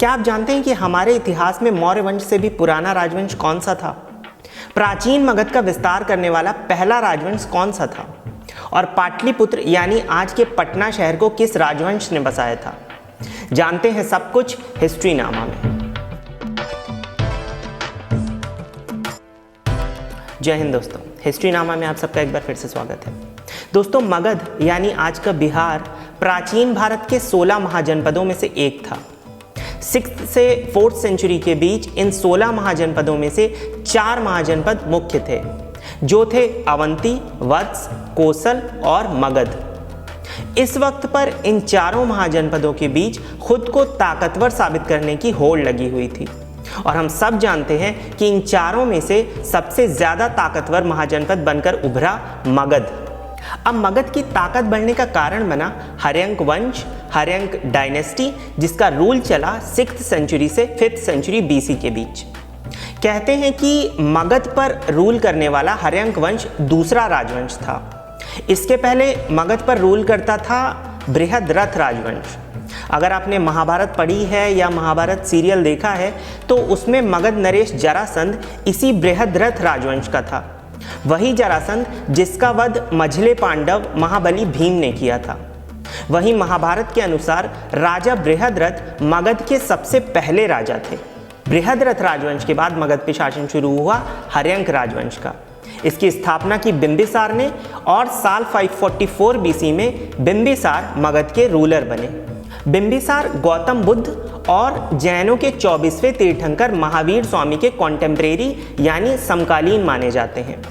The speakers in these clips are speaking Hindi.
क्या आप जानते हैं कि हमारे इतिहास में मौर्य वंश से भी पुराना राजवंश कौन सा था? प्राचीन मगध का विस्तार करने वाला पहला राजवंश कौन सा था? और पाटलिपुत्र यानी आज के पटना शहर को किस राजवंश ने बसाया था? जानते हैं सब कुछ हिस्ट्री नामा में। जय हिंद दोस्तों, हिस्ट्री नामा में आप सबका एक बार फिर से स्वागत है। दोस्तों, मगध यानी आज का बिहार प्राचीन भारत के 16 महाजनपदों में से एक था। 6th से 4th सेंचुरी के बीच इन 16 महाजनपदों में से 4 महाजनपद मुख्य थे, जो थे अवंती, वत्स, कोसल और मगध। इस वक्त पर इन चारों महाजनपदों के बीच खुद को ताकतवर साबित करने की होड़ लगी हुई थी और हम सब जानते हैं कि इन चारों में से सबसे ज्यादा ताकतवर महाजनपद बनकर उभरा मगध। अब मगध की ताकत बढ़ने का कारण बना हर्यंक वंश, हर्यंक डायनेस्टी, जिसका रूल चला 6th सेंचुरी से 5th सेंचुरी बीसी के बीच। कहते हैं कि मगध पर रूल करने वाला हर्यंक वंश दूसरा राजवंश था। इसके पहले मगध पर रूल करता था बृहद्रथ राजवंश। अगर आपने महाभारत पढ़ी है या महाभारत सीरियल देखा है तो उसमें मगध नरेश जरासंध इसी बृहद्रथ राजवंश का था। वही जरासंध जिसका वध मझले पांडव महाबली भीम ने किया था। वही महाभारत के अनुसार राजा बृहद्रथ मगध के सबसे पहले राजा थे। बृहद्रथ राजवंश के बाद मगध पे शासन शुरू हुआ हर्यंक राजवंश का। इसकी स्थापना की बिंबिसार ने और साल 544 बीसी में बिंबिसार मगध के रूलर बने। बिंबिसार गौतम बुद्ध और जैनों के 24वें तीर्थंकर महावीर स्वामी के कॉन्टेम्परेरी यानी समकालीन माने जाते हैं।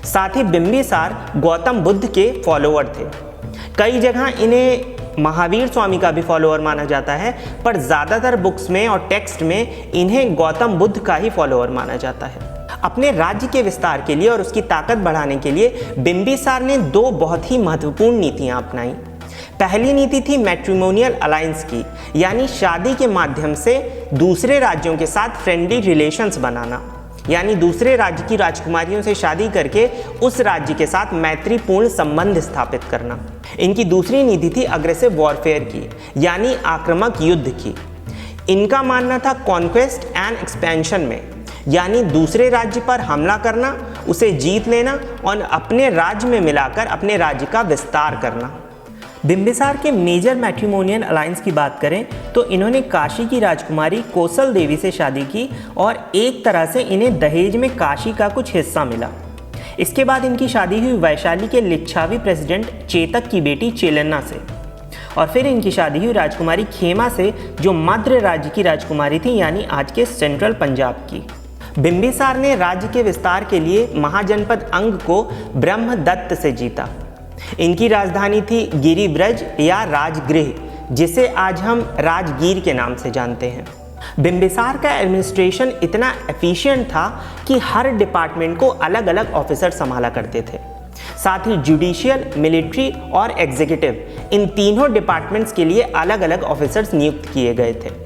साथ ही बिंबिसार गौतम बुद्ध के फॉलोअर थे। कई जगह इन्हें महावीर स्वामी का भी फॉलोअर माना जाता है, पर ज़्यादातर बुक्स में और टेक्स्ट में इन्हें गौतम बुद्ध का ही फॉलोअर माना जाता है। अपने राज्य के विस्तार के लिए और उसकी ताकत बढ़ाने के लिए बिंबिसार ने 2 बहुत ही महत्वपूर्ण नीतियाँ अपनाई। पहली नीति थी मैट्रिमोनियल अलायंस की, यानी शादी के माध्यम से दूसरे राज्यों के साथ फ्रेंडली रिलेशंस बनाना, यानी दूसरे राज्य की राजकुमारियों से शादी करके उस राज्य के साथ मैत्रीपूर्ण संबंध स्थापित करना। इनकी दूसरी नीति थी अग्रेसिव वॉरफेयर की, यानी आक्रामक युद्ध की। इनका मानना था कॉन्क्वेस्ट एंड एक्सपेंशन में, यानी दूसरे राज्य पर हमला करना, उसे जीत लेना और अपने राज्य में मिलाकर अपने राज्य का विस्तार करना। बिंबिसार के मेजर मैट्रिमोनियल अलायंस की बात करें तो इन्होंने काशी की राजकुमारी कोसल देवी से शादी की और एक तरह से इन्हें दहेज में काशी का कुछ हिस्सा मिला। इसके बाद इनकी शादी हुई वैशाली के लिच्छावी प्रेसिडेंट चेतक की बेटी चेलन्ना से, और फिर इनकी शादी हुई राजकुमारी खेमा से, जो मद्र राज्य की राजकुमारी थी, यानी आज के सेंट्रल पंजाब की। बिंबिसार ने राज्य के विस्तार के लिए महाजनपद अंग को ब्रह्मदत्त से जीता। इनकी राजधानी थी गिरिब्रज या राजगृह, जिसे आज हम राजगीर के नाम से जानते हैं। बिंबिसार का एडमिनिस्ट्रेशन इतना एफिशिएंट था कि हर डिपार्टमेंट को अलग अलग ऑफिसर संभाला करते थे। साथ ही जुडिशियल, मिलिट्री और एग्जीक्यूटिव, इन तीनों डिपार्टमेंट्स के लिए अलग अलग ऑफिसर्स नियुक्त किए गए थे।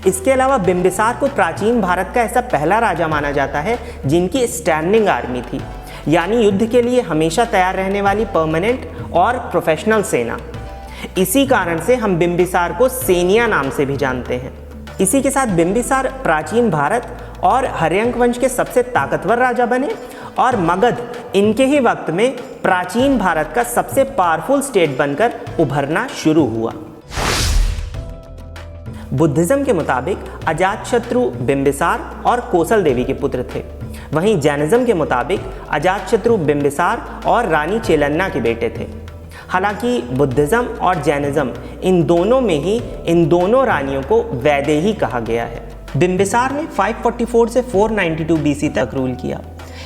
इसके अलावा बिंबिसार को प्राचीन भारत का ऐसा पहला राजा माना जाता है जिनकी स्टैंडिंग आर्मी थी, यानी युद्ध के लिए हमेशा तैयार रहने वाली परमानेंट और प्रोफेशनल सेना। इसी कारण से हम बिंबिसार को सेनिया नाम से भी जानते हैं। इसी के साथ बिंबिसार प्राचीन भारत और हर्यंक वंश के सबसे ताकतवर राजा बने और मगध इनके ही वक्त में प्राचीन भारत का सबसे पावरफुल स्टेट बनकर उभरना शुरू हुआ। बुद्धिज्म के मुताबिक अजातशत्रु बिंबिसार और कोसल देवी के पुत्र थे। वहीं जैनिज्म के मुताबिक अजातशत्रु बिंबिसार और रानी चेलन्ना के बेटे थे। हालांकि बुद्धिज्म और जैनिज्म इन दोनों में ही इन दोनों रानियों को वैदेही कहा गया है। बिंबिसार ने 544 से 492 बीसी तक रूल किया।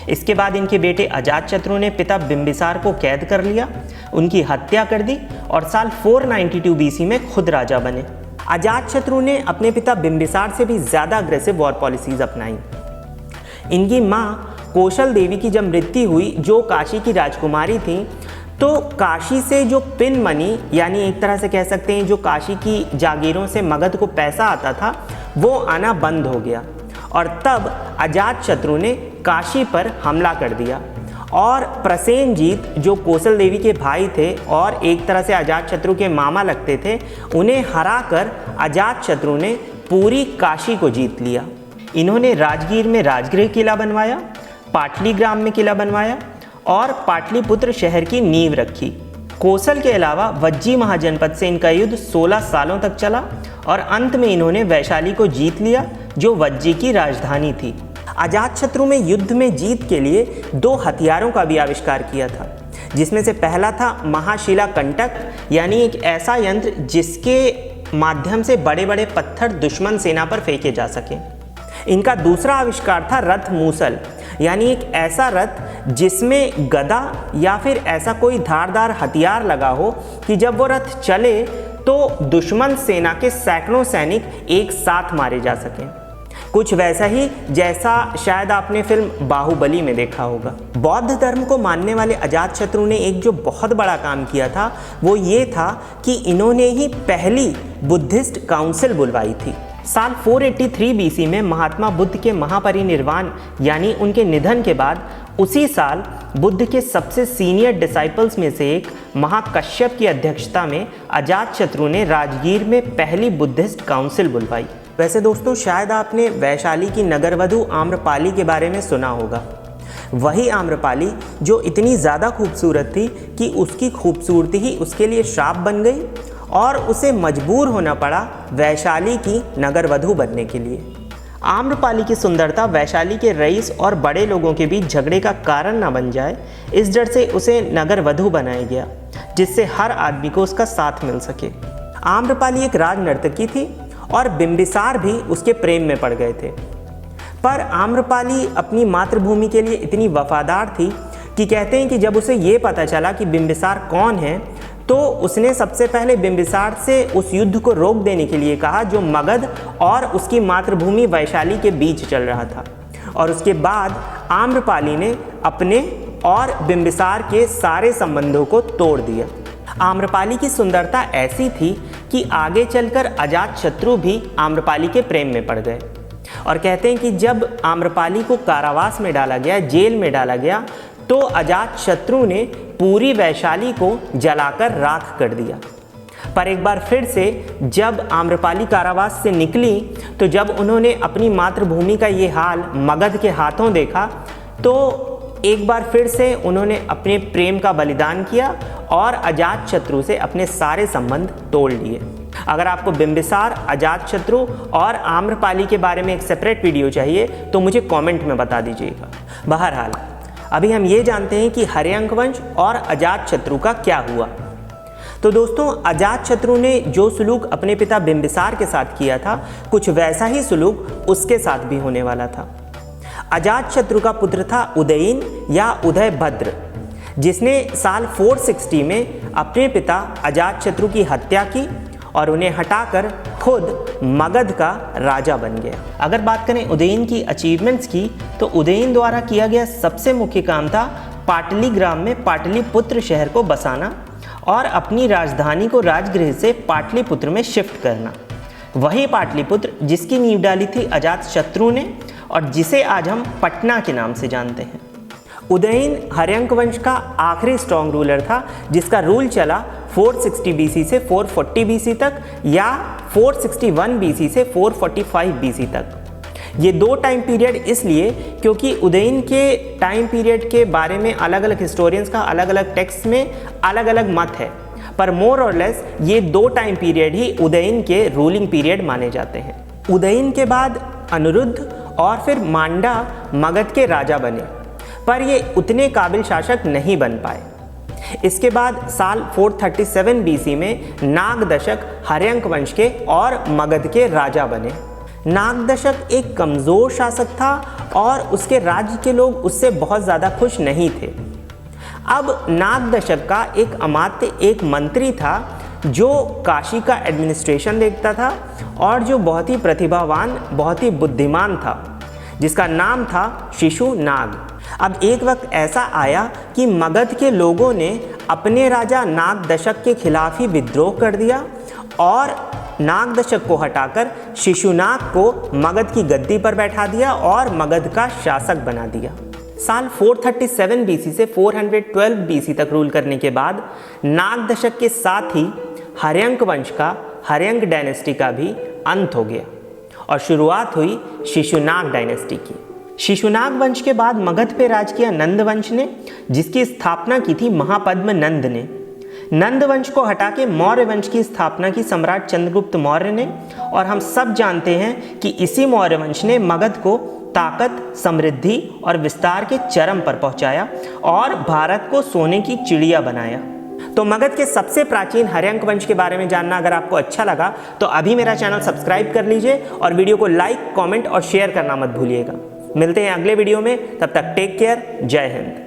इसके बाद इनके बेटे अजातशत्रु ने पिता बिंबिसार को कैद कर लिया, उनकी हत्या कर दी और साल 492 बीसी में खुद राजा बने। अजातशत्रु ने अपने पिता बिंबिसार से भी ज़्यादा अग्रेसिव वॉर पॉलिसीज अपनाई। इनकी माँ कोशल देवी की जब मृत्यु हुई, जो काशी की राजकुमारी थी, तो काशी से जो पिन मनी, यानी एक तरह से कह सकते हैं जो काशी की जागीरों से मगध को पैसा आता था, वो आना बंद हो गया और तब अजातशत्रु ने काशी पर हमला कर दिया और प्रसेनजीत जो कोसल देवी के भाई थे और एक तरह से अजातशत्रु के मामा लगते थे, उन्हें हराकर अजातशत्रु ने पूरी काशी को जीत लिया। इन्होंने राजगीर में राजगृह किला बनवाया, पाटलीग्राम में किला बनवाया और पाटलिपुत्र शहर की नींव रखी। कोसल के अलावा वज्जी महाजनपद से इनका युद्ध 16 सालों तक चला और अंत में इन्होंने वैशाली को जीत लिया, जो वज्जी की राजधानी थी। अजातशत्रु में युद्ध में जीत के लिए 2 हथियारों का भी आविष्कार किया था, जिसमें से पहला था महाशिला कंटक, यानी एक ऐसा यंत्र जिसके माध्यम से बड़े बड़े पत्थर दुश्मन सेना पर फेंके जा सके। इनका दूसरा आविष्कार था रथ मूसल, यानी एक ऐसा रथ जिसमें गदा या फिर ऐसा कोई धारदार हथियार लगा हो कि जब वो रथ चले तो दुश्मन सेना के सैकड़ों सैनिक एक साथ मारे जा सकें। कुछ वैसा ही जैसा शायद आपने फिल्म बाहुबली में देखा होगा। बौद्ध धर्म को मानने वाले अजातशत्रु ने एक जो बहुत बड़ा काम किया था वो ये था कि इन्होंने ही पहली बुद्धिस्ट काउंसिल बुलवाई थी। साल 483 बीसी में महात्मा बुद्ध के महापरिनिर्वाण यानी उनके निधन के बाद उसी साल बुद्ध के सबसे सीनियर डिसाइपल्स में से एक महाकश्यप की अध्यक्षता में अजातशत्रु ने राजगीर में पहली बुद्धिस्ट काउंसिल बुलवाई। वैसे दोस्तों, शायद आपने वैशाली की नगरवधु आम्रपाली के बारे में सुना होगा। वही आम्रपाली जो इतनी ज़्यादा खूबसूरत थी कि उसकी खूबसूरती ही उसके लिए श्राप बन गई और उसे मजबूर होना पड़ा वैशाली की नगरवधु बनने के लिए। आम्रपाली की सुंदरता वैशाली के रईस और बड़े लोगों के बीच झगड़े का कारण न बन जाए, इस डर से उसे नगरवधु बनाया गया, जिससे हर आदमी को उसका साथ मिल सके। आम्रपाली एक राजनर्तकी थी और बिंबिसार भी उसके प्रेम में पड़ गए थे। पर आम्रपाली अपनी मातृभूमि के लिए इतनी वफादार थी कि कहते हैं कि जब उसे ये पता चला कि बिंबिसार कौन है तो उसने सबसे पहले बिंबिसार से उस युद्ध को रोक देने के लिए कहा जो मगध और उसकी मातृभूमि वैशाली के बीच चल रहा था। और उसके बाद आम्रपाली ने अपने और बिंबिसार के सारे संबंधों को तोड़ दिया। आम्रपाली की सुंदरता ऐसी थी कि आगे चलकर अजातशत्रु भी आम्रपाली के प्रेम में पड़ गए। और कहते हैं कि जब आम्रपाली को कारावास में डाला गया, जेल में डाला गया, तो अजातशत्रु ने पूरी वैशाली को जलाकर राख कर दिया। पर एक बार फिर से जब आम्रपाली कारावास से निकली तो जब उन्होंने अपनी मातृभूमि का ये हाल मगध के हाथों देखा तो एक बार फिर से उन्होंने अपने प्रेम का बलिदान किया और अजातशत्रु से अपने सारे संबंध तोड़ लिए। अगर आपको बिंबिसार, अजातशत्रु और आम्रपाली के बारे में एक सेपरेट वीडियो चाहिए तो मुझे कमेंट में बता दीजिएगा। बहरहाल अभी हम ये जानते हैं कि हर्यंक वंश और अजातशत्रु का क्या हुआ। तो दोस्तों, अजातशत्रु ने जो सुलूक अपने पिता बिंबिसार के साथ किया था, कुछ वैसा ही सुलूक उसके साथ भी होने वाला था। अजातशत्रु का पुत्र था उदयीन या उदयभद्र, जिसने साल 460 में अपने पिता अजातशत्रु की हत्या की और उन्हें हटाकर खुद मगध का राजा बन गया। अगर बात करें उदयीन की अचीवमेंट्स की, तो उदयीन द्वारा किया गया सबसे मुख्य काम था पाटलीग्राम में पाटलिपुत्र शहर को बसाना और अपनी राजधानी को राजगृह से पाटलिपुत्र में शिफ्ट करना। वही पाटलिपुत्र जिसकी नींव डाली थी अजातशत्रु ने और जिसे आज हम पटना के नाम से जानते हैं। उदयीन हर्यंक वंश का आखिरी स्ट्रॉन्ग रूलर था जिसका रूल चला 460 बीसी से 440 बीसी तक या 461 बीसी से 445 बीसी तक। ये 2 टाइम पीरियड इसलिए क्योंकि उदयीन के टाइम पीरियड के बारे में अलग अलग हिस्टोरियंस का अलग अलग टेक्स्ट में अलग अलग मत है, पर मोर और लेस ये 2 टाइम पीरियड ही उदयीन के रूलिंग पीरियड माने जाते हैं। उदयीन के बाद अनिरुद्ध और फिर मांडा मगध के राजा बने, पर ये उतने काबिल शासक नहीं बन पाए। इसके बाद साल 437 बीसी में नागदशक हर्यंक वंश के और मगध के राजा बने। नागदशक एक कमज़ोर शासक था और उसके राज्य के लोग उससे बहुत ज़्यादा खुश नहीं थे। अब नागदशक का एक अमात्य, एक मंत्री था जो काशी का एडमिनिस्ट्रेशन देखता था और जो बहुत ही प्रतिभावान, बहुत ही बुद्धिमान था, जिसका नाम था शिशुनाग। अब एक वक्त ऐसा आया कि मगध के लोगों ने अपने राजा नागदशक के खिलाफ ही विद्रोह कर दिया और नागदशक को हटाकर शिशुनाग को मगध की गद्दी पर बैठा दिया और मगध का शासक बना दिया। साल 437 बीसी से 412 बीसी तक रूल करने के बाद नागदशक के साथ ही हर्यंक वंश का, हर्यंक डायनेस्टी का भी अंत हो गया। और शुरुआत हुई शिशुनाग डायनेस्टी की। शिशुनाग वंश के बाद मगध पे राज किया नंद वंश ने, जिसकी स्थापना की थी महापद्म नंद ने। नंद वंश को हटा के मौर्य वंश की स्थापना की सम्राट चंद्रगुप्त मौर्य ने, और हम सब जानते हैं कि इसी मौर्य वंश ने मगध को ताकत, समृद्धि और विस्तार के चरम पर पहुंचाया और भारत को सोने की चिड़िया बनाया। तो मगध के सबसे प्राचीन हर्यंक वंश के बारे में जानना अगर आपको अच्छा लगा तो अभी मेरा चैनल सब्सक्राइब कर लीजिए और वीडियो को लाइक, कमेंट और शेयर करना मत भूलिएगा। मिलते हैं अगले वीडियो में, तब तक टेक केयर, जय हिंद।